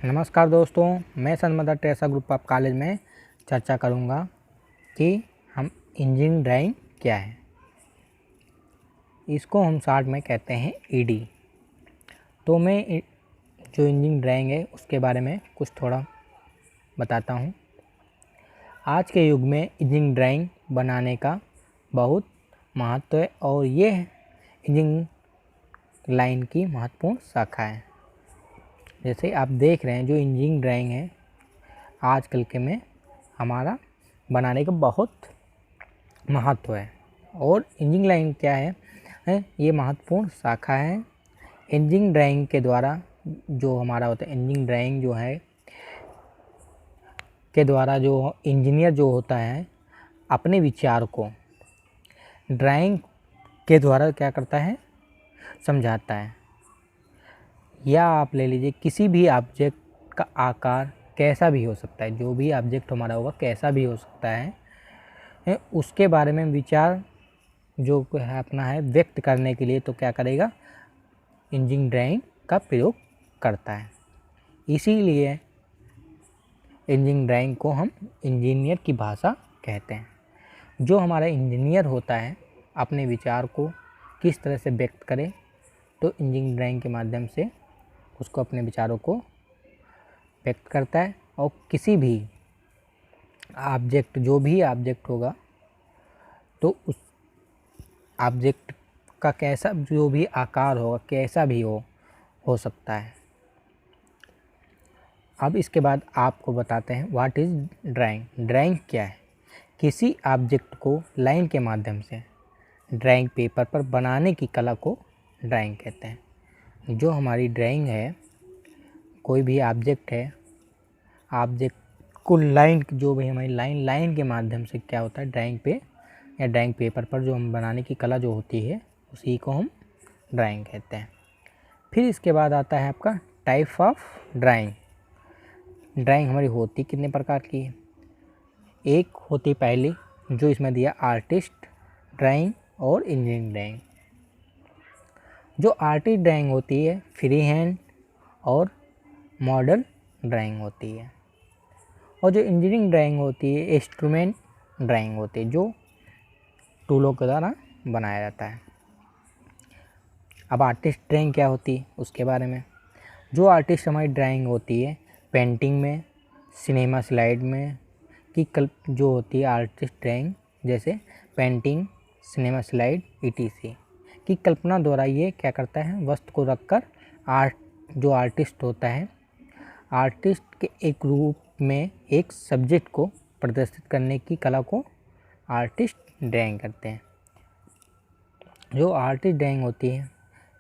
नमस्कार दोस्तों, मैं Sun Mother Teresa group of college में चर्चा करूंगा कि हम इंजीनियरिंग ड्राइंग क्या है। इसको हम शॉर्ट में कहते हैं ईडी। तो मैं जो इंजीनियरिंग ड्राइंग है उसके बारे में कुछ थोड़ा बताता हूं। आज के युग में इंजीनियरिंग ड्राइंग बनाने का बहुत महत्व है और ये इंजीनियरिंग लाइन की महत्वपूर्ण शाखा है। जैसे आप देख रहे हैं, जो इंजीनियरिंग ड्राइंग है आजकल के में हमारा बनाने का बहुत महत्व है। और इंजीनियरिंग लाइन क्या है, ये महत्वपूर्ण शाखा है। इंजीनियरिंग ड्राइंग के द्वारा जो हमारा होता है, इंजीनियरिंग ड्राइंग जो है के द्वारा जो इंजीनियर जो होता है अपने विचार को ड्राइंग के द्वारा क्या करता है, समझाता है। या आप ले लीजिए, किसी भी ऑब्जेक्ट का आकार कैसा भी हो सकता है, जो भी ऑब्जेक्ट हमारा होगा कैसा भी हो सकता है, उसके बारे में विचार जो है अपना है व्यक्त करने के लिए तो क्या करेगा, इंजीनियरिंग ड्राइंग का प्रयोग करता है। इसीलिए इंजीनियरिंग ड्राइंग को हम इंजीनियर की भाषा कहते हैं। जो हमारा इंजीनियर होता है अपने विचार को किस तरह से व्यक्त करे, तो इंजीनियरिंग ड्राइंग के माध्यम से उसको अपने विचारों को व्यक्त करता है। और किसी भी ऑब्जेक्ट, जो भी ऑब्जेक्ट होगा, तो उस ऑब्जेक्ट का कैसा जो भी आकार होगा कैसा भी हो सकता है। अब इसके बाद आपको बताते हैं व्हाट इज़ ड्राइंग। ड्राइंग क्या है? किसी ऑब्जेक्ट को लाइन के माध्यम से ड्राइंग पेपर पर बनाने की कला को ड्राइंग कहते हैं। जो हमारी ड्राइंग है, कोई भी ऑब्जेक्ट है, ऑब्जेक्ट को लाइन, जो भी हमारी लाइन के माध्यम से क्या होता है, ड्राइंग पे या ड्राइंग पेपर पर जो हम बनाने की कला जो होती है उसी को हम ड्राइंग कहते हैं। फिर इसके बाद आता है आपका टाइप ऑफ ड्राइंग। ड्राइंग हमारी होती कितने प्रकार की है? एक होती पहली जो इसमें दिया आर्टिस्ट ड्राइंग और इंजीनियरिंग ड्राइंग। जो आर्टिस्ट ड्राइंग होती है फ्री हैंड और मॉडल ड्राइंग होती है। और जो इंजीनियरिंग ड्राइंग होती है इंस्ट्रूमेंट ड्राइंग होती है, जो टूलों के द्वारा बनाया जाता है। अब आर्टिस्ट ड्राइंग क्या होती है उसके बारे में। जो आर्टिस्ट हमारी ड्राइंग होती है पेंटिंग में, सिनेमा स्लाइड में की जो होती है आर्टिस्ट ड्राइंग, जैसे पेंटिंग, सिनेमा स्लाइड ईटीसी की कल्पना द्वारा ये क्या करता है, वस्तु को रखकर जो आर्टिस्ट होता है, आर्टिस्ट के एक रूप में एक सब्जेक्ट को प्रदर्शित करने की कला को आर्टिस्ट ड्राइंग करते हैं। जो आर्टिस्ट ड्राइंग होती है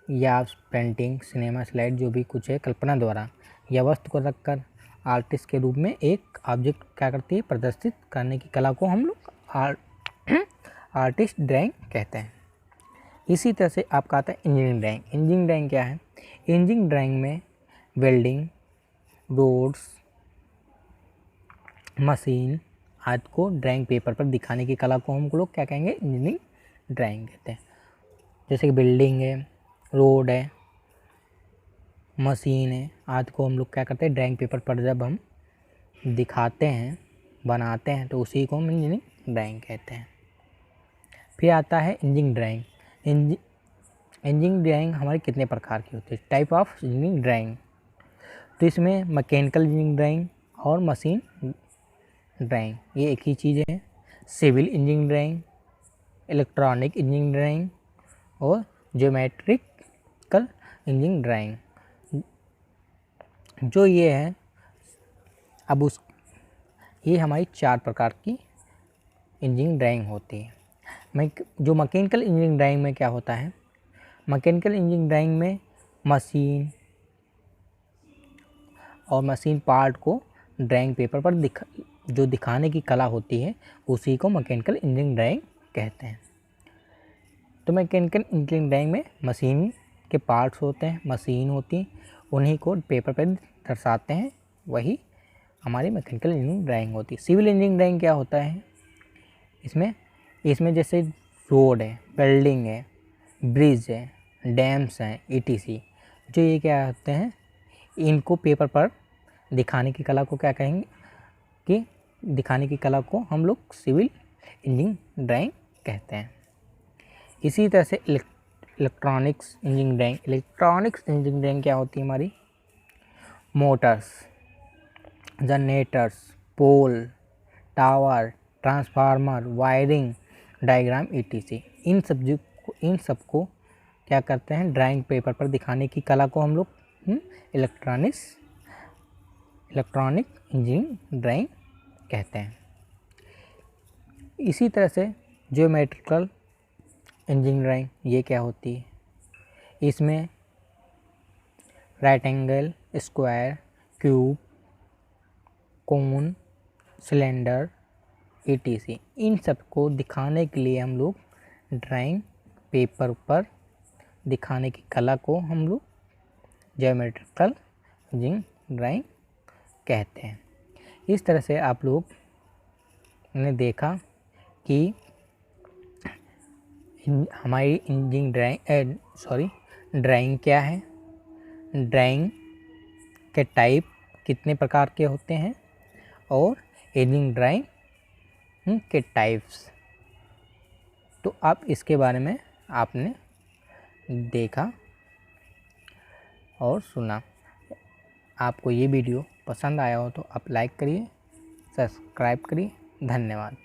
या पेंटिंग, सिनेमा स्लाइड जो भी कुछ है, कल्पना द्वारा या वस्तु को रखकर आर्टिस्ट के रूप में एक ऑब्जेक्ट क्या करती है, प्रदर्शित करने की कला को हम लोग आर्टिस्ट ड्राइंग कहते हैं। इसी तरह से आपका आता है इंजीनियरिंग ड्राइंग। इंजीनियरिंग ड्राइंग क्या है? इंजीनियरिंग ड्राइंग में वेल्डिंग, रोड्स, मशीन आदि को ड्राइंग पेपर पर दिखाने की कला को हम लोग क्या कहेंगे, इंजीनियरिंग ड्राइंग कहते हैं। जैसे कि बिल्डिंग है, रोड है, मशीन है आदि को हम लोग क्या करते हैं, ड्राइंग पेपर पर जब हम दिखाते हैं, बनाते हैं, तो उसी को हम इंजीनियरिंग ड्राइंग कहते हैं। फिर आता है इंजीनियरिंग ड्राइंग। इंजीनियरिंग ड्राइंग हमारी कितने प्रकार की होती है? Type of engineering drawing. तो इसमें मैकेनिकल इंजीनियरिंग ड्राइंग और मशीन ड्राइंग ये एक ही चीज़ है। Civil engineering drawing, electronic engineering drawing और ज्योमेट्रिकल इंजीनियरिंग ड्राइंग, जो ये है अब ये हमारी 4 प्रकार की इंजीनियरिंग ड्राइंग होती है। जो मैकेनिकल इंजीनियरिंग ड्राइंग में क्या होता है, मैकेनिकल इंजीनियरिंग ड्राइंग में मशीन और मशीन पार्ट को ड्राइंग पेपर पर जो दिखाने की कला होती है उसी को मैकेनिकल इंजीनियरिंग ड्राइंग कहते हैं। तो मैकेनिकल इंजीनियरिंग ड्राइंग में मशीन के पार्ट्स होते हैं, मशीन होती है, उन्हीं को पेपर पर दर्शाते हैं, वही हमारी मैकेनिकल इंजीनियरिंग ड्राइंग होती है। सिविल इंजीनियरिंग ड्राइंग क्या होता है? इसमें जैसे रोड है, बिल्डिंग है, ब्रिज है, डैम्स हैं, ईटीसी, जो ये क्या होते हैं, इनको पेपर पर दिखाने की कला को क्या कहेंगे कि दिखाने की कला को हम लोग सिविल इंजीनियरिंग ड्राइंग कहते हैं। इसी तरह से electronics engineering drawing. Electronics engineering drawing क्या होती है हमारी? Motors, generators, pole, tower, transformer, wiring diagram etc। इन सब को क्या करते हैं? ड्राइंग पेपर पर दिखाने की कला को हम लोग इलेक्ट्रॉनिक इंजीनियरिंग ड्राइंग कहते हैं। इसी तरह से ज्योमेट्रिकल इंजीनियरिंग ड्राइंग ये क्या होती है? इसमें राइट एंगल, स्क्वायर, क्यूब, कोन, सिलेंडर etc इन सब को दिखाने के लिए हम लोग ड्राइंग पेपर पर दिखाने की कला को हम लोग ज्योमेट्रिकल इंजीनियरिंग ड्राइंग कहते हैं। इस तरह से आप लोग ने देखा कि हमारी इंजीनियरिंग ड्राइंग क्या है, ड्राइंग के टाइप कितने प्रकार के होते हैं और इंजीनियरिंग ड्राइंग के टाइप्स। तो आप इसके बारे में आपने देखा और सुना। आपको ये वीडियो पसंद आया हो तो आप लाइक करिए, सब्सक्राइब करिए। धन्यवाद।